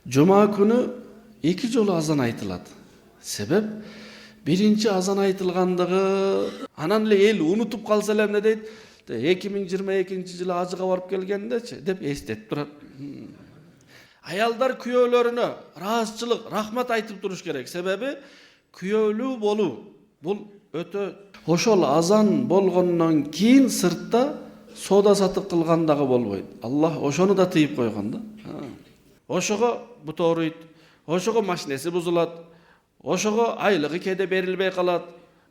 Cuma күнү эки жолу азан айтылат. Себеп биринчи азан айтылгандыгы анан эле эл унутуп калса эле эмне дейт? 2022-жылы ажыга барып келгендечи деп эстетип турат. Аялдар күйөөлөрүнө ыраазычылык, рахмат айтып туруш керек. Себеби күйөөлүү болуу бул өтө ошол азан болгондон кийин сыртта соода сатык кылган дагы болбойт. Аллах ошону да тыйып койгон да. Ошого бут ооруйт, ошого машинеси бузулат, ошого айлыгы кээде берилбей калат,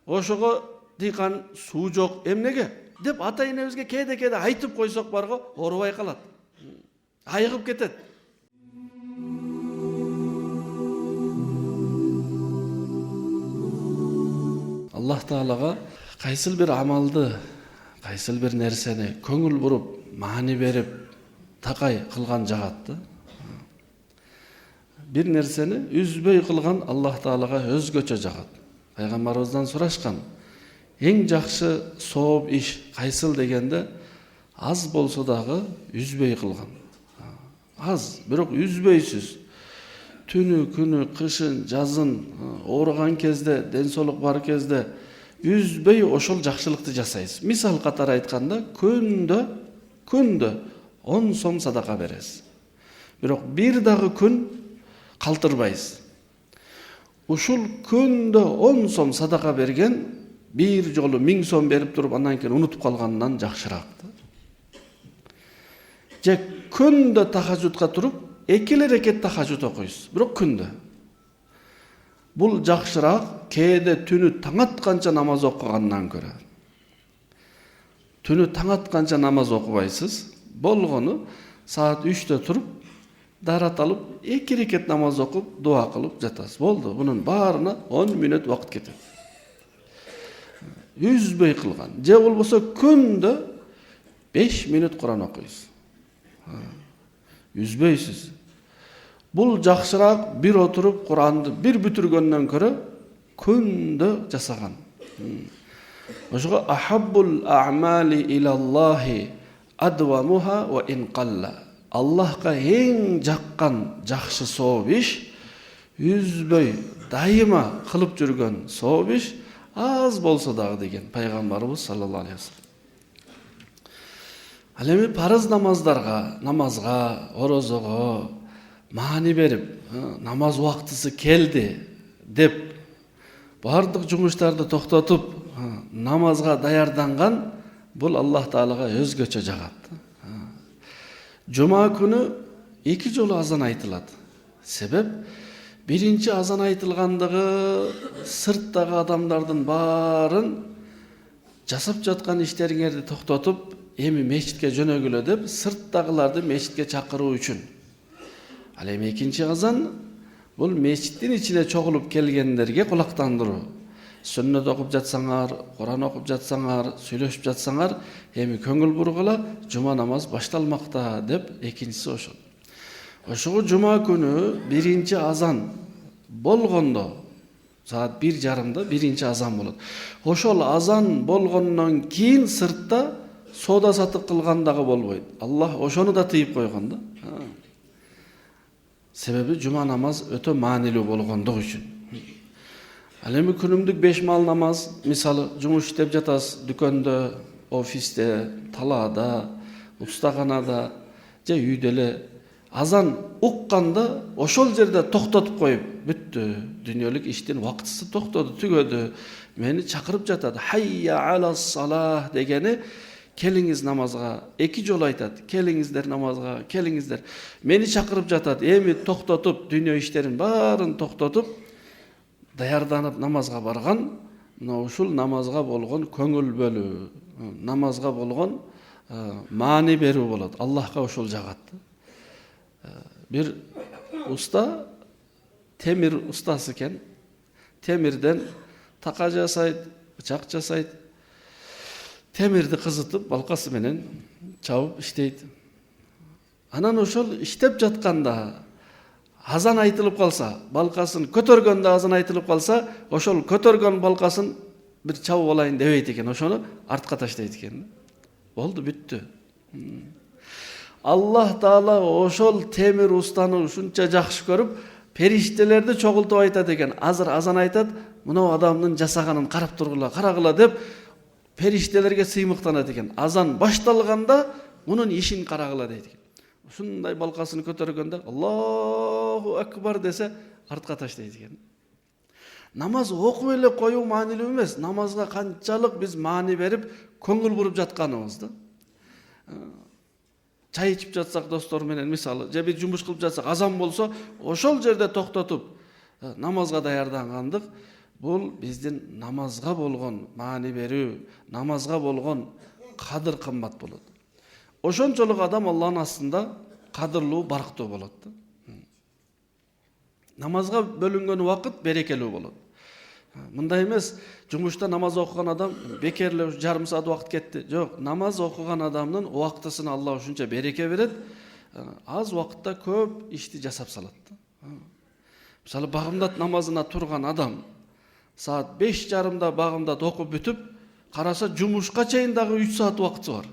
ошого дыйкан суу жок, эмнеге деп ата энебизге кээде айтып койсок барго оорубай калат. Айыгып кетет. Аллах Таалага кайсыл бир амалды, кайсыл бир нерсени көңүл буруп, маани берип, такай кылган жагат. Бир нерсени үзбөй кылган Аллах Таалага өзгөчө жагат. Пайгамбарыбыздан сурашкан, эң жакшы сооп иш кайсыл дегенде, аз болсо дагы үзбөй кылган. Аз, бирок үзбөйсүз. Түнү, күнү, кышын, жазын, ооруган кезде, ден соолук бар кезде үзбөй ошол жакшылыкты жасайсыз. Мисал катары айтканда, күндө 10 сом садака бересиз. Бирок бир дагы күн калтырбайсыз. Ушул күндө 10 сом садака берген бир жолу 1000 сом берип туруп андан кийин унутуп калгандан жакшыраак. Же күндө тахажжудка туруп 2 рекет тахажжуд окуйсуз, бирок күндө. Бул жакшыраак кээде түнү таң атканча намаз окугандан көрө. Түнү таң атканча намаз окубайсыз, болгону саат 3-тө туруп, дарат алып, 2 рекет намаз окуп, дуа кылып жатасыз. Болду, бунун баарына 10 мүнөт убакыт кетет. Үзбөй кылган. Же болбосо күндө 5 мүнөт Куран окуйсуз. Үзбөйсүз. Бул жакшыраак бир отуруп Куранды бир бүтүргөндөн көрө күндө жасаган. Ошого ахаббул а'мали илаллахи адвамуха ва ин қалла. Аллахка эң жаккан жакшы сооп иш үзбөй дайыма кылып жүргөн сооп иш аз болсо дагы деген пайгамбарыбыз саллаллаху алейхи вассалам. Ал эми парыз намазга, орозого маани берип, намаз убактысы келди деп бардык жумуштарды токтотуп, намазга даярданган бул Аллах Таалага өзгөчө жагат. Жума күнү 2 жолу азан айтылат. Себеп биринчи азан айтылгандыгы сырттагы адамдардын баарын жасап жаткан иштериңерди токтотуп, эми мечитке жөнөгүлө деп сырттагыларды мечитке чакыруу үчүн. Ал эми экинчи азан бул мечиттин ичине чогулуп келгендерге кулактандыруу. Сүннөт окуп жатсаңар, Куран окуп жатсаңар, сүйлөшүп жатсаңар, эми көңүл бургула, жума намаз башталмакта деп экинчиси ошол. Ошого жума күнү биринчи азан болгондо саат 1:30 биринчи азан болот. Ошол азан болгондон кийин сыртта соода сатык кылган дагы болбойт. Аллах ошону да тыйып койгон да. Себеби жума намаз өтө маанилүү болгондугу үчүн. Ал эми күнүмдүк 5 маал намаз, мисалы жумуш иштеп жатасыз, дүкөндө, офисте, талаада, устаканада, же үйдө эле азан укканда ошол жерде токтотуп коюп, бүттү, дүйнөлүк иштин убактысы токтоду, түгөдү, мени чакырып жатат. Хайя алас салах дегени келиңиз намазга, 2 жолу айтат. Келиңиздер намазга, келиңиздер. Мени чакырып жатат. Эми токтотуп, дүйнө иштерин баарын токтотуп, даярданып намазга барган, ушул намазга болгон көңүл бөлүү, намазга болгон маани берүү болот. Аллахка ошол жагат. Бир уста темир устасы экен. Темирден така жасайт, бычак жасайт. Темирди кызытып, балкасы менен чабып иштейт. Анан ошол иштеп жатканда азан айтылып калса, балкасын көтөргөндө азан айтылып калса, ошол көтөргөн балкасын бир чабып алайын дебейт экен, ошону артка таштайт экен. Болду, бүттү. Allah Taala ошол темир устаны ушунча жакшы көрүп, периштелерди чогултуп айтат экен. Азыр азан айтат, мына адамдын жасаганын карап карагыла деп периштелерге сыймыктанат экен. Азан башталганда мунун ишин карагыла дейт экен. Ушундай балкасын көтөргөндө Аллаху акбар десе артка таштайт экен. Намаз окуп эле коюу маанилүү эмес. Намазга канчалык биз маани берип, көңүл буруп жатканыбызды. Чай ичип жатсак достор менен мисалы, же бир жумуш кылып жатсак, азан болсо, ошол жерде токтотуп намазга даярдангандык бул биздин намазга болгон маани берүү, намазга болгон кадыр кымбат болот. Ошончолук адам Аллахтын астында кадырлуу, барктуу болот. Намазга бөлүнгөн убакыт берекелүү болот. Мындай эмес, жумушта намаз окуган адам бекерлеп жарым саат убакыт кетти. Жок, намаз окуган адамдын убактысына Алла ушунча береке берет. Аз убакытта көп ишти жасап салат. Мисалы, багымдат намазына турган адам саат 5:30 багымдат окуп бүтүп, караса жумушка чейин дагы 3 саат убакыты бар.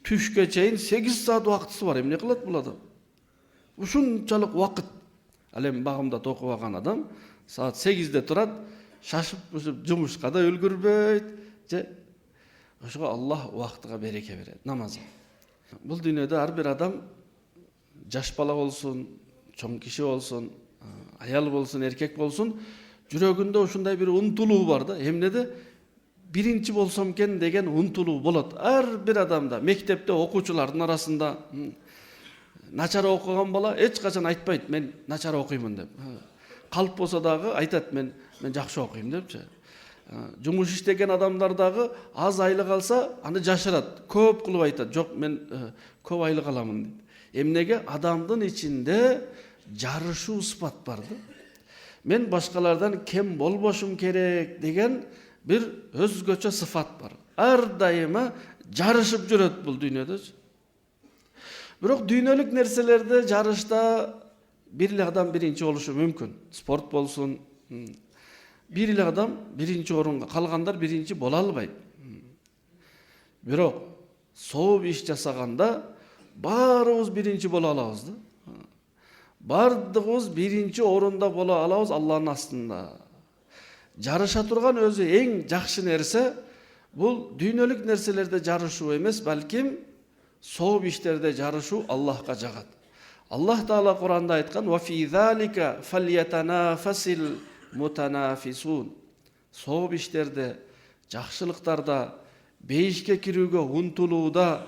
Түшкө чейин 8 саат убакыты бар. Эмне кылат бул адам? Ушунчалык убакыт. Ал эми багымдат окубаган адам саат 8-де турат, шашып жумушка да үлгүрбөйт, же ошого Аллах убактыга береке берет намазга. Бул дүйнөдө ар бир адам, жаш бала болсун, чоң киши болсун, аял болсун, эркек болсун, жүрөгүндө ушундай бир умтулуу бар да. Эмнеде биринчи болсом экен деген умтулуу болот. Ар бир адамда, мектепте окуучулардын арасында начар окуган бала эч качан айтпайт, мен начар окуймун деп. Калп болсо дагы айтат, мен жакшы окуйм депчи. Жумуш иштеген адамдар дагы аз айлык алса, аны жашырат, көп кылып айтат. Жок, мен көп айлык аламын дейт. Эмнеге? Адамдын ичинде жарышуу сыпат бар да. Мен башкалардан кем болбошум керек деген бир өзгөчө сыфат бар. Ар дайыма жарышып жүрөт бул дүйнөдө. Бирок дүйнөлүк нерселерде жарышта бир эле адам биринчи болушу мүмкүн. Спорт болсун, бир эле адам биринчи орунга, калгандар биринчи боло албайт. Бирок сооп иш жасаганда баарыбыз биринчи боло алабыз да. Бардыгыбыз биринчи орунда боло алабыз Аллахтын астында. Жарыша турган өзү эң жакшы нерсе бул дүйнөлүк нерселерде жарышуу эмес, балким сооп иштерде жарышуу Аллахка жагат. Аллах Таала Куранда айткан: "Ва фи залика фальятанафасил мутанафисун." Сооп иштерде, жакшылыктарда, бейишке кирүүгө умтулууда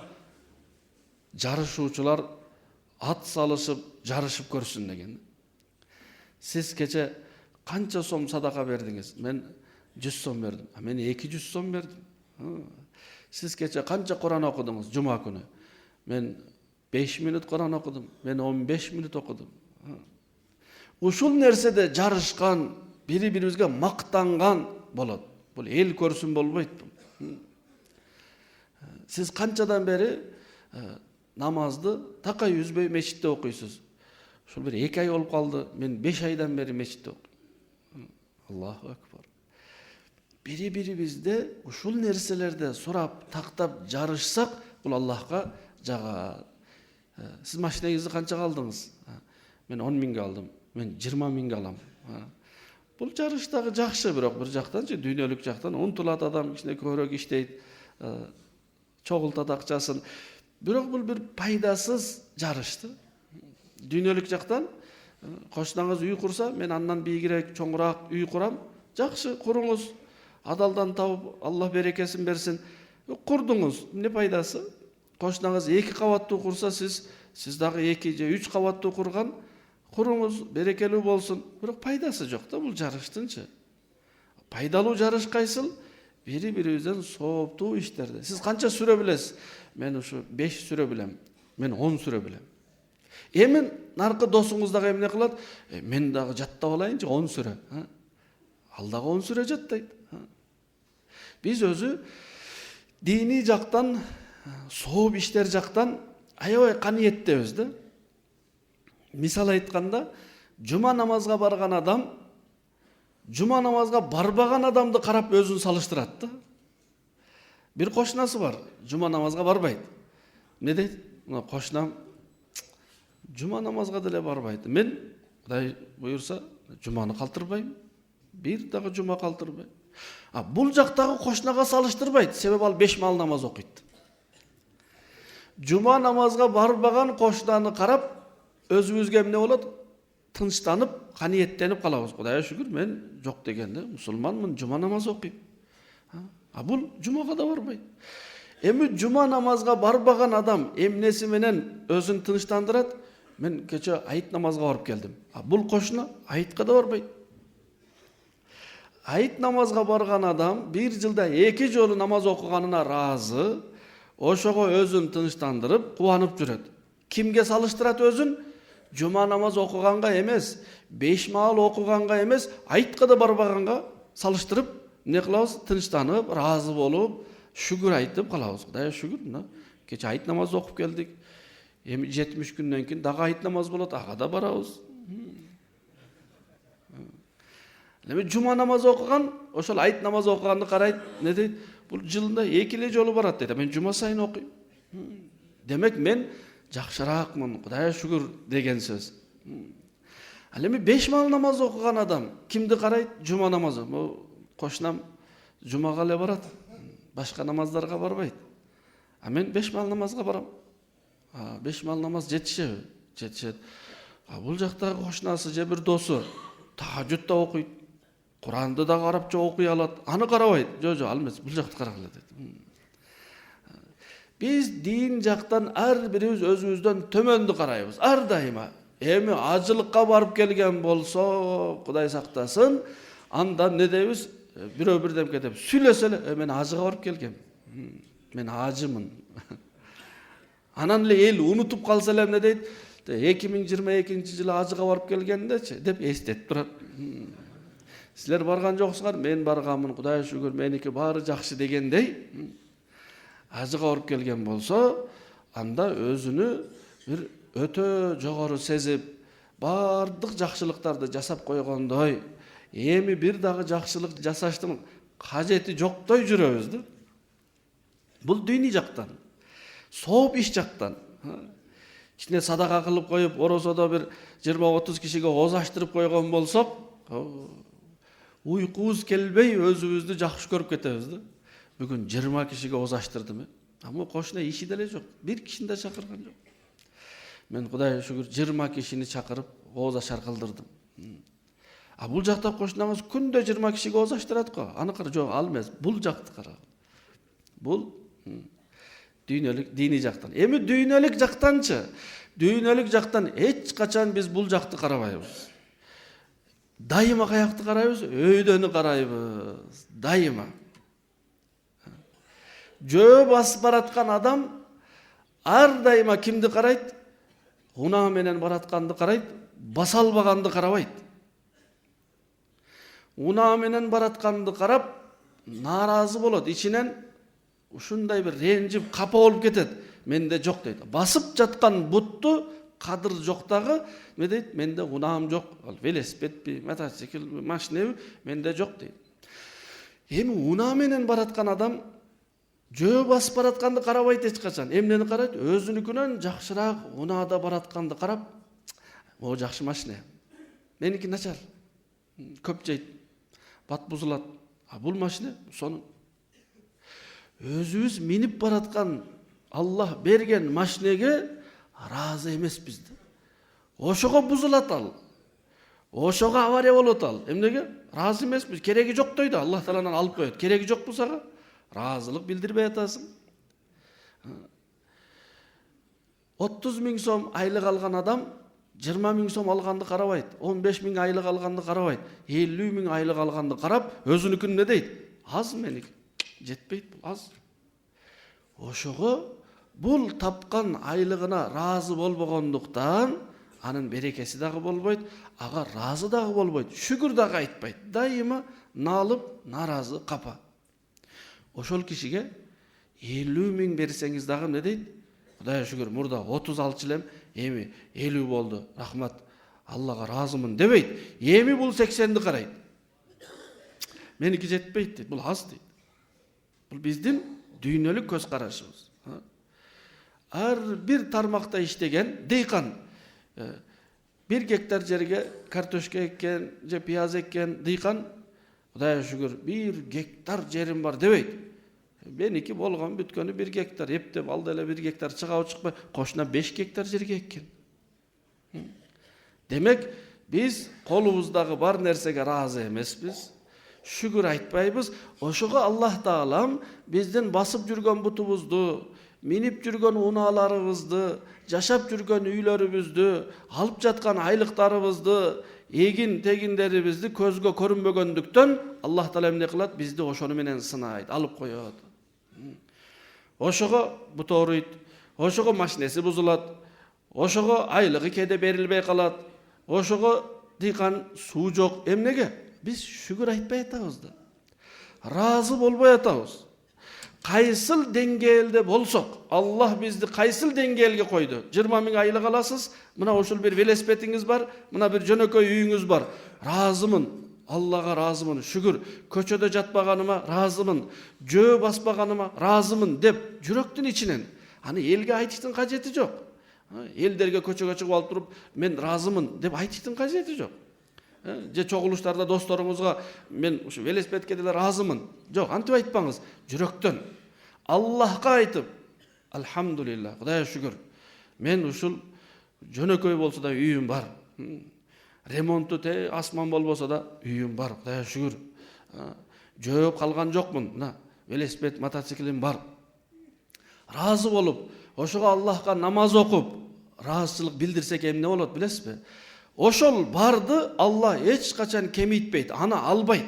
жарышуучулар ат салышып, жарышып көрсүн деген. Сиз кече канча сом садака бердиңиз? Мен 100 сом бердим. Мен 200 сом бердим. Сиз кече канча Куран окудуңуз жума күнү? Мен 5 минут Куран окудум. Мен 15 минут окудум. Ушул нерседе жарышкан, бири-бирибизге мактанган болот. Бул эл көрсүн болбойт. Сиз канчадан бери намазды такай үзбөй мечитте окуйсуз? Ушул бир 2 ай болуп калды. Мен 5 айдан бери мечитте окуйм. Аллаху акбар. Бири-бирибизде ушул нерселерде сурап, тактап жарышсак, бул Аллахка жагат. Сиз машинаңызды канчага алдыңыз? Мен 10 миңге алдым. Мен 20 миңге алам. Бул жарыштагы жакшы, бирок бир жактанчы дүйнөлүк жактан умтулат адам, кичине көбүрөөк иштейт, чогултат акчасын. Бирок бул бир пайдасыз жарышты. Дүйнөлүк жактан кошунаңыз үй курса, мен андан бийигирээк, чоңураак үй курам. Жакшы, куруңуз. Адалдан табып, Аллах берекесин берсин. Курдуңуз, эмне пайдасы? Кошунаңыз 2 кабаттуу курса, сиз дагы 2 же 3 кабаттуу курган, куруңуз, берекелүү болсун. Бирок пайдасы жок да бул жарыштынчы. Пайдалуу жарыш кайсыл? Бири-бирибизден сооптуу иштерде. Сиз канча сүрө билесиз? Мен ушу 5 сүрө билем. Мен 10 сүрө билем. Эми наркы досуңуз дагы эмне кылат? Мен дагы жаттап алайынчы 10 сүрө. Ал дагы 10 сүрө жаттайт. Биз өзү дини жактан, сооп иштер жактан аябай каниеттебиз да. Мисал айтканда, жума намазга барган адам жума намазга барбаган адамды карап өзүн салыштырат да. Бир кошунасы бар, жума намазга барбайт. Эмне дейт? Мына кошунам жума намазга деле барбайт. Мен Кудай буйрса жуманы калтырбайм. Бир дагы жума калтырбайм. Бул жактагы кошунага салыштырбайт. Себеби ал 5 мал намаз окуйт. Жума намазга барбаган кошунаны карап, өзүбүзгө эмне болот? Тынчтанып, каниеттенип калабыз. Кудайга шүгүр, мен жок дегенде мусулманмын, жума намаз окуйм. Бул жумага да барбайт. Эми жума намазга барбаган адам эмнеси менен өзүн тынчтандырат? Мен кече айт намазга барып келдим. Бул кошуна айтка да барбайт. Айт намазга барган адам бир жылда 2 жолу намаз окуганына ыраазы, ошого өзүн тынчтандырып, кубанып жүрөт. Кимге салыштырат өзүн? Жума намаз окуганга эмес, 5 маал окуганга эмес, айтка да барбаганга салыштырып, эмне кылабыз? Тынчтанып, ыраазы болуп, шүгүр айтып калабыз. Кудайга шүгүр, мына кече айт намаз окуп келдик. Эми 70 күндөн кийин дагы айт намаз болот, ага да барабыз. Эми жума намаз окуган, ошол айт намаз окуганды карайт, не дейт? Бул жылында 2 жолу барат дейт. Мен жума сайын окуйм. Демек мен жакшыраакмын, Кудайга шүгүр деген сөз. Ал эми 5 мал намаз окуган адам кимди карайт? Жума намазы. Кошунам жумага эле барат. Башка намаздарга барбайт. Мен 5 мал намазга барам. 5 мал намаз жетишеби? Жетишет. Бул жактагы кошунасы же бир досу тахажжуд да окуйт. Куранды да арабча окуй алат. Аны карабайт. Жо, ал эмес, бул жакты карагыла дейт. Биз дин жактан ар бирибиз өзүбүздөн төмөндү карайбыз. Ар дайыма. Эми ажылыкка барып келген болсо, Кудай сактасын, анда не дейбиз? Бирөө бирдемке деп сүйлөсө эле, мен ажыга барып келгем. Мен ажымын. Анан эле эл унутуп калса эле эмне дейт? 2022-жылы ажыга барып келгендечи деп эстетип турат. Силер барган жоксуңар, мен барганмын, Кудайга шүгүр, меники баары жакшы дегендей. Ажыга барып келген болсо, анда өзүнү бир өтө жогору сезип, бардык жакшылыктарды жасап койгондой, эми бир дагы жакшылык жасаштын кажети жоктой жүрөбүз да. Бул дини жактан. Сооп иш жактан. Кичине садака кылып коюп, орозодо бир 20-30 кишиге ооз ачтырып койгон болсок, уйкубуз келбей өзүбүздү жакшы көрүп кетебиз да. Бүгүн 20 кишиге ооз ачтырдым. Ама кошуна иши деле жок. Бир кишини да чакырган жок. Мен Кудайга шүгүр 20 кишини чакырып ооз ачар кылдырдым. Бул жакта кошунаңыз күндө 20 кишиге ооз ачтырат го. Аны кара, жок, ал эмес. Бул жакты кара. Бул дүйнөлүк, дини жактан. Эми дүйнөлүк жактанчы? Дүйнөлүк жактан эч качан биз бул жакты карабайбыз. Дайыма каякты карайбыз? Өйдөнү карайбыз. Дайыма. Жөө басып бараткан адам ар дайыма кимди карайт? Гунаа менен баратканды карайт, баса албаганды карабайт. Гунаа менен баратканды карап, нааразы болот, ичинен ушундай бир ренжип, капа болуп кетет. Менде жок дейт. Басып жаткан бутту кадыр жоктагы, не дейт? Менде гунаам жок. Ал велосипедпи, мотоциклби, машинеби? Менде жок дейт. Эми гунаа менен бараткан адам жөө басып баратканды карабайт эч качан. Эмнени карайт? Өзүнүкүнөн жакшыраак гунаада баратканды карап, о жакшы машина. Меники начар. Көп жейт. Бат бузулат. Бул машина сонун. Өзүбүз минип бараткан Аллах берген машинеге ыраазы эмеспиз да. Ошого бузулат ал. Ошого авария болот ал. Эмнеге? Ыраазы эмеспиз. Кереги жок дейт. Аллах Тааланан алып коет. Кереги жок болсага ыраазылык билдирбей атасың. 30 000 сом айлык алган адам 20 000 сом алганды карабайт. 15 000 айлык алганды карабайт. 50 000 айлык алганды карап, өзүнүкүн не дейт? Аз меники. Жетпейт, бул аз. Ошого бул тапкан айлыгына разы болбогондуктан анын берекеси дагы болбойт, ага разы дагы болбойт, шүгүр дагы айтпайт. Дайыма налып, наразы, капа. Ошол кишиге 50 000 берсеңиз дагы не дейт? Кудайга шүгүр, мурда 30 алчу элем, эми 50 болду. Рахмат, Аллага разымын дебейт. Эми бул 80ди карайт. Меники жетпейт дейт, бул аз дейт. Бул биздин дүйнөлүк көз карашыбыз. ар bir тармакта иштеген дейкан 1 гектар жерге картошка эккен же пияз эккен дейкан Кудайга шүгүр 1 гектар жерим бар дебейт. Меники болгон бүткөнү 1 гектар эптеп алды эле 1 гектар чыгабы чыкпай кошуна 5 гектар жерге эккен. Демек биз колубуздагы бар нерсеге ыраазы эмеспиз. Шүгүр айтпайбыз. Ошого Аллах Таалам биздин басып жүргөн бутубузду, минип жүргөн унааларыбызды, жашап жүргөн үйлөрүбүздү, алып жаткан айлыктарыбызды, эгин тегиндерибизди көзгө көрүнбөгөндүктөн Аллах Таала эмне кылат? Бизди ошону менен сынайт, алып коёт. Ошого бут ооруйт, ошого машинеси бузулат, ошого айлыгы кээде берилбей калат, ошого дыйкан суу жок. Эмнеге? Биз шүгүр айтпай атабыз да. Разы болбой атабыз. Кайсыл деңгээлде болсок, Аллах бизди кайсыл деңгээлге койду? 20 000 айлык аласыз, мына ушул бир велосипедиңиз бар, мына бир жөнөкөй үйүңүз бар. Разымын. Аллага разымын. Шүгүр. Көчөдө жатпаганыма разымын. Жөө баспаганыма разымын деп жүрөктүн ичинен. Аны элге айтыштын кажети жок. Элдерге көчөгө чыгып алып туруп, мен разымын деп айтыштын кажети жок. Же чогулуштарда досторуңузга мен ушу велосипедке деле разымын. Жок, антип айтпаңыз. Жүрөктөн. Аллахка айтып, алхамдулилlah, Кудайга шүгүр. Мен ушул жөнөкөй болсо да үйүм бар. Ремонту асман болбосо да үйүм бар. Кудайга шүгүр. Жөөп калган жокмун. Мына велосипед, мотоциклим бар. Разы болуп, ошого Аллахка намаз окуп, ыраазычылык билдирсек эмне болот билесизби? Ошол барды Аллах эч качан кемитпейт, аны албайт.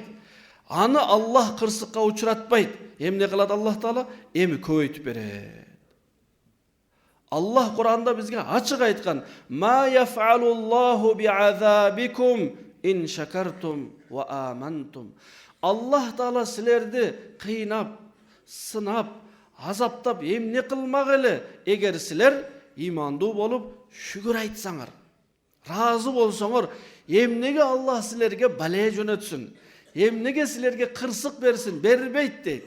Аны Аллах кырсыкка учуратпайт. Эмне кылат Аллах Таала? Эми көбөйтүп берет. Аллах Кур'анда бизге ачык айткан: "Ма яф'алуллаху би'азабикум ин шакартум ва амантум." Аллах Таала силерди кыйнап, сынап, азаптап эмне кылмак эле, эгер силер имандуу болуп шүгүр айтсаңар. Разы болсоңор, эмнеге Аллах силерге бале жөнөтсүн? Эмнеге силерге кырсык берсин? Бербейт дейт.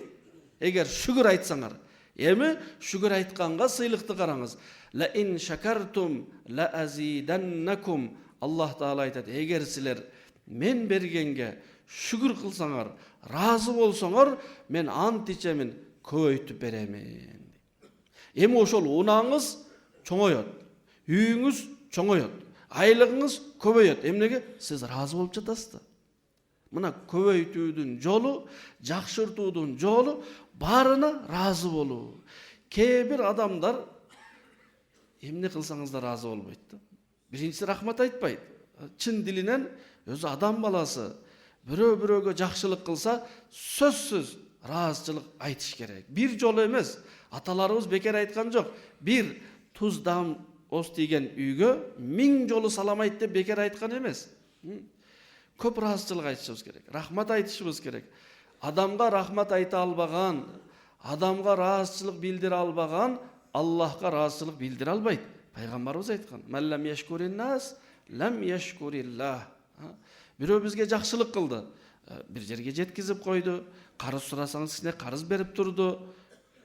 Эгер шүгүр айтсаңар. Эми шүгүр айтканга сыйлыкты караңыз. Ла ин шакартум ла азиданнакум. Аллах Таала айтат: эгер силер мен бергенге шүгүр кылсаңар, разы болсоңор, мен ант ичемин, көбөйтүп беремин. Эми ошол унаңыз чоңойот, үйүңүз чоңойот, айлыгыңыз көбөйөт. Эмнеге? Сиз разы болуп жатасыз да. Мына көбөйтүүдүн жолу, жакшыртуудун жолу барына разы болуу. Кээ бир адамдар эмне кылсаңыз да разы болбойт да. Биринчиси рахмат айтпайт. Чын дилинен өзү адам баласы бирөө-бирөөгө жакшылык кылса, сөзсүз ыраазычылык айтыш керек. Бир жолу эмес. Аталарыбыз бекер айткан жок. Бир туз дам оз тийген үйгө 1000 жолу салам айт деп бекер айткан эмес. Көп ыраазычылык айтышыбыз керек. Рахмат айтышыбыз керек. Адамга рахмат айта албаган, адамга ыраазычылык билдире албаган Аллахка ыраазычылык билдире албайт. Пайгамбарыбыз айткан: "Маллам яшкурин нас, лам яшкуриллах." Бирөө бизге жакшылык кылды, бир жерге жеткизип койду, карыз сурасаңыз сизге карыз берип турду.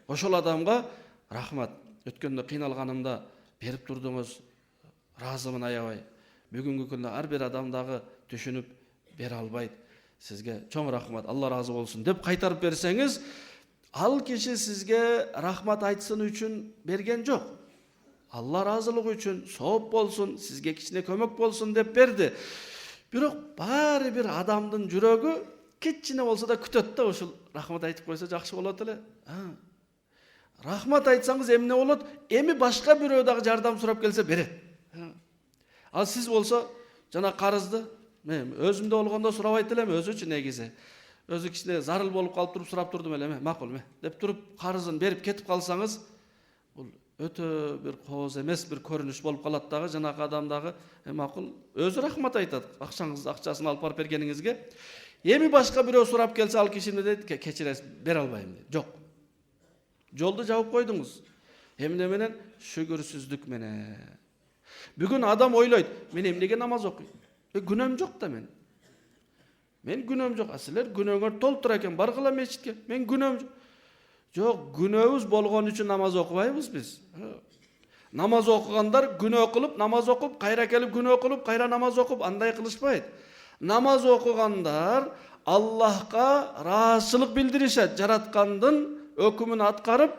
Ошол адамга рахмат. Өткөндө кыйналганымда берип турдуңуз, разымын аябай. Бүгүнкү күндө ар бир адам дагы түшүнүп бере албайт. Сизге чоң рахмат, Алла разы болсун деп кайтарып берсеңиз, ал киши сизге рахмат айтсын үчүн берген жок. Алла разылыгы үчүн, сооп болсун, сизге кичине көмөк болсун деп берди. Бирок баары бир адамдын жүрөгү кичине болсо да күтөт да, ошол рахмат айтып койсо жакшы болот эле. Рахмат айтсаңыз эмне болот? Эми башка бирөө дагы жардам сурап келсе берет. Ал сиз болсо жана карызды мен өзүмдө болгондо сурабайт элем, өзүчү негизи. Өзү кичине зарыл болуп калып туруп сурап турдум эле, макул деп туруп карызын берип кетип калсаңыз, бул өтө бир кооз эмес бир көрүнүш болуп калат дагы, жанагы адам дагы макул өзү рахмат айтат акчасын алып барып бергениңизге. Эми башка бирөө сурап келсе, ал киши эмне дейт? Кечиресиз, бере албайм дейт. Жок. Жолду жабып койдуңуз. Эмне менен? Шүгүрсүздүк менен. Бүгүн адам ойлойт: мен эмнеге намаз окуйм? Күнөөм жок да мен. Мен күнөөм жок. Силер күнөөңөр толтура экен, баргыла мечитке. Мен күнөөм жок. Жок, күнөөбүз болгон үчүн намаз окубайбыз биз. Namaz okuganlar günөө kılıp, namaz okup, kayra kelip günөө kılıp, kayra namaz okup, андай kılışpayt. Namaz okuganlar Allah'a razılık bildirişet, jaratkandın ökümünü atkarıp,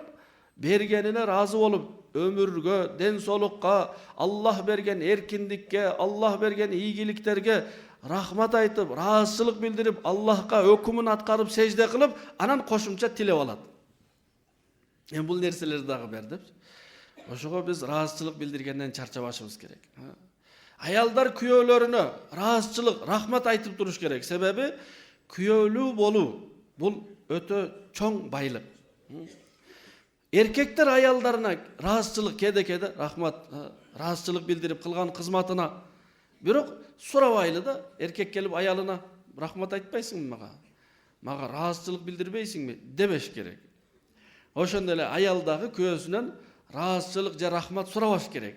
bergenine razı olup, ömürgө, densolukka, Allah bergen erkindikke, Allah bergen iyigiliklerge rahmat aytıp, razılık bildirip, Allah'a ökümünü atkarıp, secde kılıp, anan koşumça tilep alat. Bu nerseleri dağı berdi. Oşuğa biz razılık bildirgenden çarçabашımız gerek. Ayaldar kүйөөлөрүнө разычылык, рахмат айтып туруш керек. Себеби kүйөөлүү болуу бул өтө чоң байлык. Эркектер аялдарына разычылык кеде рахмат, разычылык билдирип кылган кызматына. Бирок сурабайлы да, эркек келип аялына рахмат айтпайсыңбы мага? Мага разычылык билдирбейсиңби? Дебеш керек. Ошондой эле аялдагы күйөөсүнөн разычылык же рахмат сурабаш керек.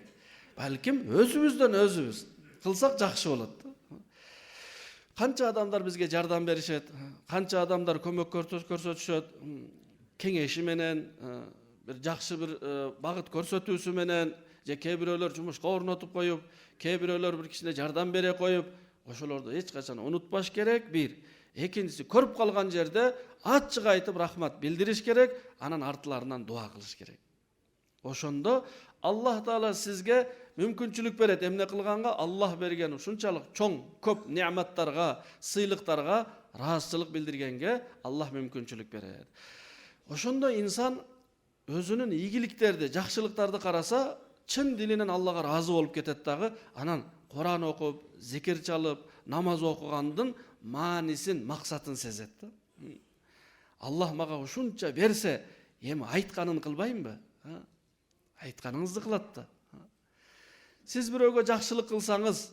Балким өзүбүздөн өзүбүз кылсак жакшы болот. Канча адамдар бизге жардам беришет, канча адамдар көмөк көрсөтүшөт, кеңеши менен, бир жакшы бир багыт көрсөтүүсү менен, же кээ бирөөлөр жумушка орнотуп коюп, кээ бирөөлөр бир кишине жардам бере коюп, ошолорду эч качан унутпаш керек. Бир, экинчиси көрүп калган жерде ачык айтып рахмат билдириш керек, анан артыларынан дуа кылыш керек. Ошондо Аллах Таала сизге мүмкүнчүлүк берет. Эмне кылганга? Аллах берген ушунчалык чоң, көп неаматтарга, сыйлыктарга разычылык билдиргенге Аллах мүмкүнчүлүк берет. Ошондо инсан өзүнүн ийгиликтерди, жакшылыктарды караса, чын дилинен Аллага разы болуп кетет дагы, анан Куран окуп, зикир чалып, намаз окугандын маанисин, максатын сезет да. Аллах мага ушунча берсе, эми айтканын кылбаймбы? Айтканыңызды кылат да. Сиз бирөөгө жакшылык кылсаңыз,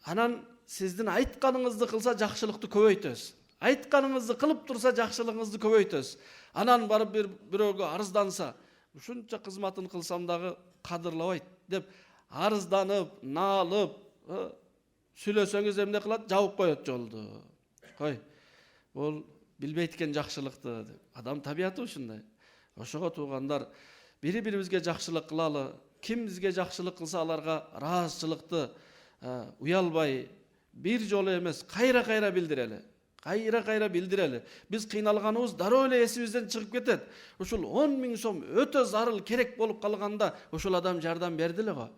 анан сиздин айтканыңызды кылса жакшылыкты көбөйтөсүз. Айтканыңызды кылып турса жакшылыгыңызды көбөйтөсүз. Анан барып бирөөгө арызданса, ушунча кызматын кылсам дагы кадырлабайт деп арызданып, наалып, сүйлөсөңүз эмне кылат? Жабып коет жолду. Кой, бул билбейт экен жакшылыкты деп. Адам табияты ушундай. Ошого туугандар, бири-бирибизге жакшылык кылалы. Ким бизге жакшылык кылса аларга разычылыкты уялбай, бир жолу эмес, кайра-кайра билдирели. Кайра-кайра билдирели. Биз кыйналганыбыз дароо эле эсибизден чыгып кетет. Ушул 10 000 сом өтө зарыл керек болуп калганда, ушул адам жардам берди эле го.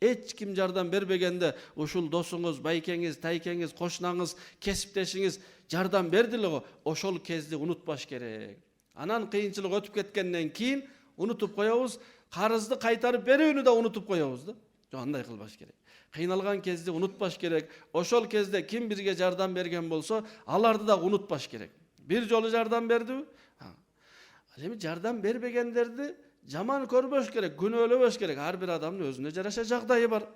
Эч ким жардам бербегенде, ушул досуңуз, байкеңиз, тайкеңиз, кошунаңыз, кесиптешиңиз жардам берди эле го. Ошол кезде унутпаш керек. Анан кыйынчылык өтүп кеткенден кийин унутуп коебуз, карызды кайтарып берүүнү да унутуп коебуз да. Андай кылбаш керек. Кыйналган кезде унутпаш керек. Ошол кезде ким бизге жардам берген болсо, аларды да унутпаш керек. Бир жолу жардам бердиби? Ал эми жардам бербегендерди жаман көрбөш керек, күнөөлөбөш керек. Ар бир адамдын өзүнө жараша жагдайы бар.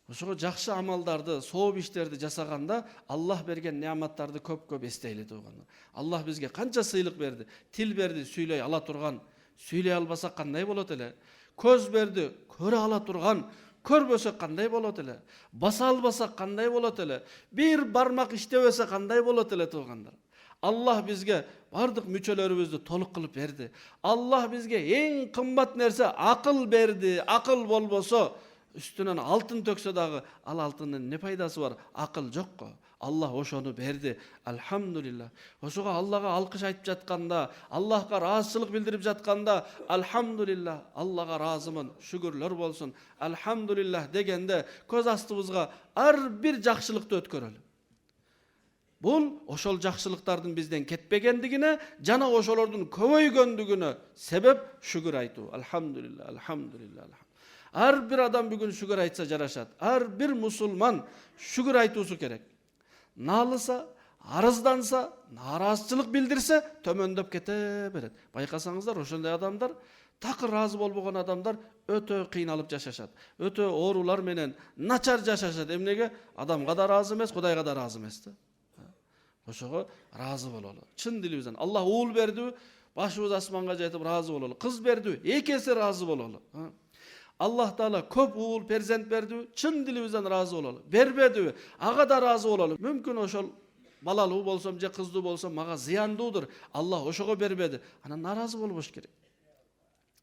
Ошого жакшы амалдарды, сооп иштерди жасаганда Аллах берген неаматтарды көп-көп эстейли туугандар. Аллах бизге канча сыйлык берди. Тил берди, сүйлөй ала турган. Сүйлөй албасак кандай болот эле? Көз берди, көрө ала турган. Көрбөсөк кандай болот эле? Баса албасак кандай болот эле? Бир бармак иштебесе кандай болот эле туугандар? Аллах бизге бардык мүчөлөрүбүздү толук кылып берди. Аллах бизге эң кымбат нерсе акыл берди. Акыл болбосо, үстүнөн алтын төксө дагы, ал алтындын не пайдасы бар? Акыл жокко. Аллах ошону берди. Алхамдулилlah. Ошого Аллага алкыш айтып жатканда, Аллахка разычылык билдирип жатканда, алхамдулилlah, Аллага разымын, шүгүрлөр болсун. Алхамдулилlah дегенде көз астыбызга ар бир жакшылыкты өткөрөлү. Бул ошол жакшылыктардын бизден кетпегендигине жана ошолордун көбөйгөндүгүнө себеп шүгүр айтуу. Алхамдулилlah, алхамдулилlah. Ар бир адам бүгүн шүгүр айтса жарашат. Ар бир мусулман шүгүр айтуусу керек. Налыса, арызданса, наразычылык билдирсе, төмөндөп кете берет. Байкасаңыздар, ошондой адамдар, такыр разы болбогон адамдар өтө кыйналып жашашат. Өтө оорулар менен начар жашашат. Эмнеге? Адамга да разы эмес, Кудайга да разы эмес да. Ошого разы бололу. Чын дилибизден. Аллах уул берди, башыбыз асманга жетип разы бололу. Кыз берди, эки эсе разы бололу. Аллах Таала көп уул перзент берди, чын дилибизден разы бололу. Бербеди, ага да разы бололу. Мүмкүн ошол балалуу болсом же кыздуу болсом мага зыяндуудур. Аллах ошого бербеди. Анан наразы болбош керек.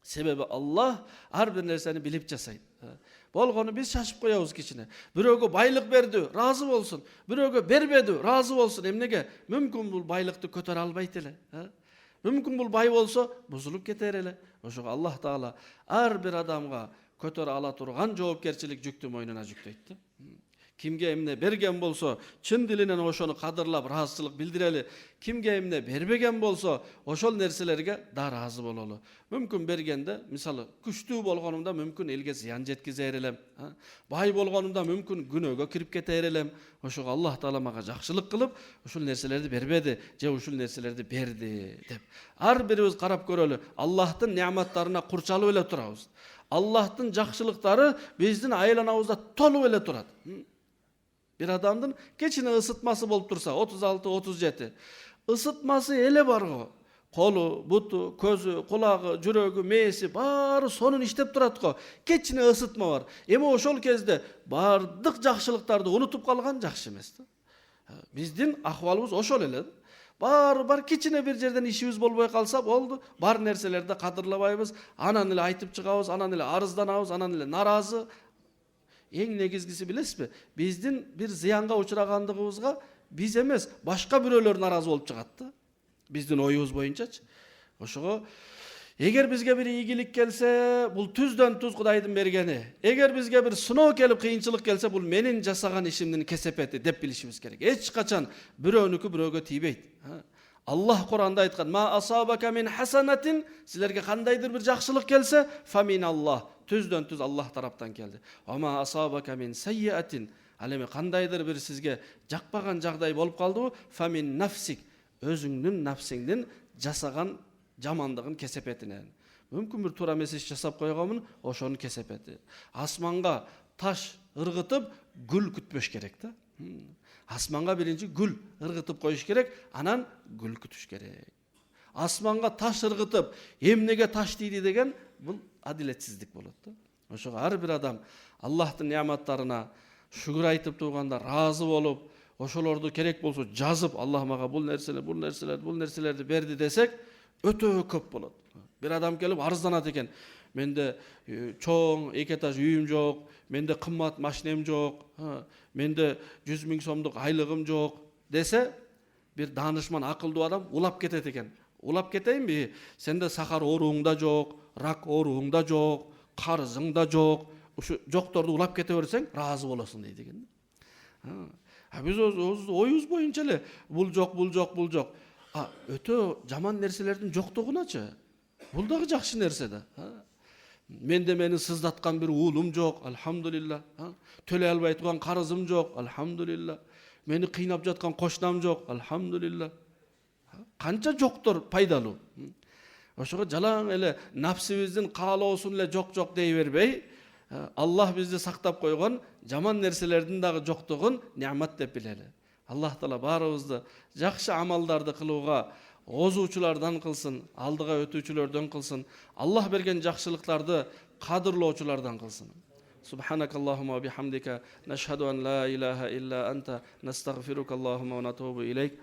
Sebebi Allah har bir nerseni bilip jasayt. Bolgonu biz şaşıp koyabız kişine. Biröөгө baylık berdi, razı bolsun. Biröөгө berbedi, razı bolsun. Emnege? Mümkün bul baylıkты kötörө albayt ele. Mümkün bul bay bolsa buzulup keter ele. Oşo Allah Taala har bir adamga kötörө ala turgan жоопкерчилик жүктү мойнуна жүктөйт. Kimge emne bergen bolsa çın dilinen oşonu kadırlap razıçılık bildireli. Kimge emne berbegen bolsa oşol nerselerge da razı bololu. Mümkün bergende misalı күчтүү bolgonumda mümkün elge ziyan jetkizer elem. Bay bolgonumda mümkün günögө kirip keter elem. Oşo Allah Taala maga jakşılık kılıp uşul nerselerdi berbedi je uşul nerselerdi berdi dep. Har birimiz karap körölü Allah'tın nimetlerine kurçalı ele turabız. Allah'tın jakşılıktары bizdin aylanabızda tolu ele turat. Bir adamdın keçine ısıtması bolup tursa 36-37 ısıtması ele bargo. Kolu, butu, közü, kulağı, jürögü, meyesi bari sonun iştep turat go. Keçine ısıtma var. Ema oşol kezde bardyk jakşılıktарды unutup kalgan jakşı emes. Bizdin ahvalımız oşol ele. Bar keçine bir жерден işimiz bolboy kalsa boldu. Bar nerselerde kadırlabayбыз, anan ele aytıp çıgabыз, anan ele arızdanabыз, anan ele narazı. Eң negizgisi bilesizби? Bizdin bir ziyanga uçuragandыгыбызга biz emes, başka biröler narazı bolup çıgattı. Bizdin oyubuz boyunçaçı. Oşogo eger bizge bir iyigilik gelse, bul tüzdön tuz Kudaydın bergeni. Eger bizge bir sınoo kelip kıyınçılık gelse, bul menin jasagan işimdin kesepeti dep bilişimiz gerek. Hiç kaçan biröөнүкү biröөгө тийбейт. Allah Kur'an'da aytkan, ma asabaka min hasanatin, sizlerge kandaydır bir jakşılık gelse, fa min Allah. Tüzdön tüz Allah taraftan geldi. Ama asabaka min sayyiatin, alemi kandaydır bir sizge jakpagan jagday bolup kaldı bu, fa min nafsik, özüңdün nafsiңdin jasagan jamandыгын kesepetinen. Mümkün bir tura mesaj jasap koygamın, oşonu kesepeti. Asmanga taş ırgıtıp gül kütmöş gerek de. Asmanga birinci gül ırgıtıp koyuş gerek, anan gül kütüş gerek. Asmanga taş ırgıtıp emnege taş deydi degen bu adiletsizlik bolot. Oşoga har bir adam Allah'tın nimetlerine şükür aytıp tuğanda razı bolup, oşolordu kerek bolsa жазып, Allah maga bul nerselerdi berdi desek ötö köp bolot. Bir adam kelip arızdanat eken, mende çoğun iki etaj üyüm jok, mende kımmat maşinem jok, mende 100.000 somduk aylığım jok dese, bir danışman akıllı adam ulap ketet eken. Ulap keteyim mi? Sende sakar oruğunda jok, rak oruğunda jok, karızыңda jok, şu joktordu ulap kete versen razı bolasın deydi eken. Biz oyuz boyunca ele bul jok. Ötö jaman nerselerdin joktugunaçı. Bul dagı jakşı nerse de. Mende meni sızdatkan bir uulum jok, alhamdulillah. Töle albay turgan karızım jok, alhamdulillah. Meni kıynap jatkan koşnam jok, alhamdulillah. Kança joktor paydalı. Oşoga jalaň ele nafsimizdin kaaloosун ele jok dei berbey, Allah bizni saktap koygan jaman nerselerdin dagı joktugun nimet dep bileli. Allah Taala barыбызды jakşı amaldardy kılууga ozuvçulardan kılsın, aldıga ötүүчүlөрдөн kılsın. Allah bergen jakşılıklardı kadırlooçulardan kılsın. Subhanakallahumma bihamdika nashhadu an la ilaha illa anta nastagfiruka Allahumma ve natubu ileyk.